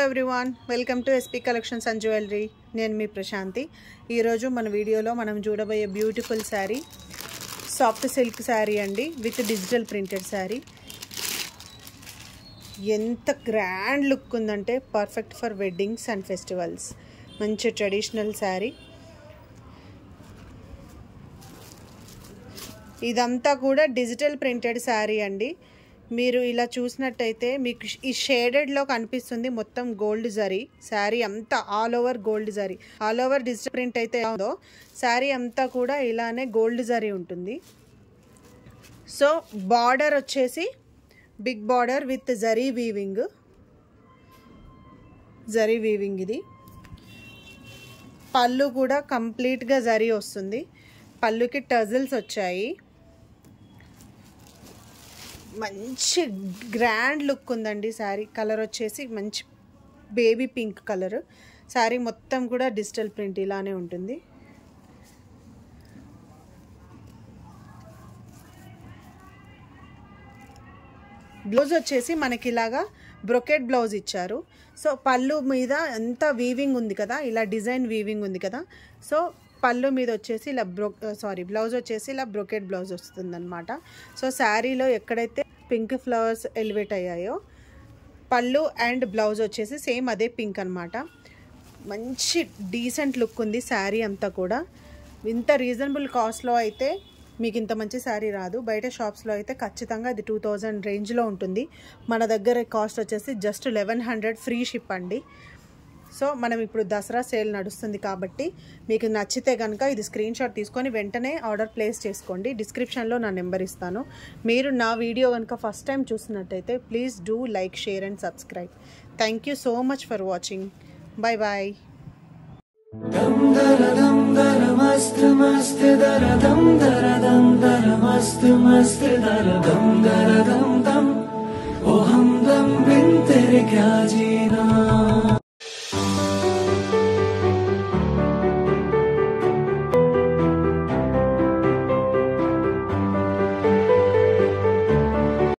Everyone, welcome to SP collections and jewellery. నేను మీ ప్రశాంతి. ఈరోజు మన వీడియోలో మనం చూడబోయే beautiful sari soft silk sari అండి, విత్ డిజిటల్ ప్రింటెడ్ శారీ. ఎంత గ్రాండ్ లుక్ ఉందంటే perfect for weddings and festivals. మంచి ట్రెడిషనల్ శారీ. ఇదంతా కూడా డిజిటల్ ప్రింటెడ్ శారీ అండి. మీరు ఇలా చూసినట్టయితే మీకు ఈ షేడెడ్లో కనిపిస్తుంది మొత్తం గోల్డ్ జరీ. శారీ అంతా all over gold zari, all over digital print అయితే ఉందో శారీ అంతా కూడా ఇలానే గోల్డ్ జరీ ఉంటుంది. సో బార్డర్ వచ్చేసి big border with zari weaving. ఇది పళ్ళు కూడా కంప్లీట్గా జరీ వస్తుంది. పళ్ళుకి టజల్స్ వచ్చాయి. మంచి గ్రాండ్ లుక్ ఉందండి శారీ. కలర్ వచ్చేసి మంచి బేబీ పింక్ కలర్. శారీ మొత్తం కూడా డిజిటల్ ప్రింట్ ఇలానే ఉంటుంది. బ్లౌజ్ వచ్చేసి మనకి ఇలాగా బ్రొకెట్ బ్లౌజ్ ఇచ్చారు. సో పళ్ళు మీద ఎంత వీవింగ్ ఉంది కదా, ఇలా డిజైన్ వీవింగ్ ఉంది కదా. సో పళ్ళు మీద వచ్చేసి ఇలా బ్లౌజ్ వచ్చేసి ఇలా బ్రొకెట్ బ్లౌజ్ వస్తుందన్నమాట. సో శారీలో ఎక్కడైతే పింక్ ఫ్లవర్స్ ఎలివేట్ అయ్యాయో పళ్ళు అండ్ బ్లౌజ్ వచ్చేసి సేమ్ అదే పింక్ అనమాట. మంచి డీసెంట్ లుక్ ఉంది శారీ అంతా కూడా. ఇంత రీజనబుల్ కాస్ట్లో అయితే మీకు ఇంత మంచి శారీ రాదు. బయట షాప్స్లో అయితే ఖచ్చితంగా ఇది 2000 రేంజ్లో ఉంటుంది. మన దగ్గర కాస్ట్ వచ్చేసి జస్ట్ 1100 ఫ్రీ షిప్ అండి. సో మనం ఇప్పుడు దసరా సేల్ నడుస్తుంది కాబట్టి మీకు నచ్చితే కనుక ఇది స్క్రీన్ షాట్ తీసుకొని వెంటనే ఆర్డర్ ప్లేస్ చేసుకోండి. డిస్క్రిప్షన్లో నా నెంబర్ ఇస్తాను. మీరు నా వీడియో కనుక ఫస్ట్ టైం చూసినట్టయితే please do like, share and subscribe. Thank you so much for watching. Bye bye.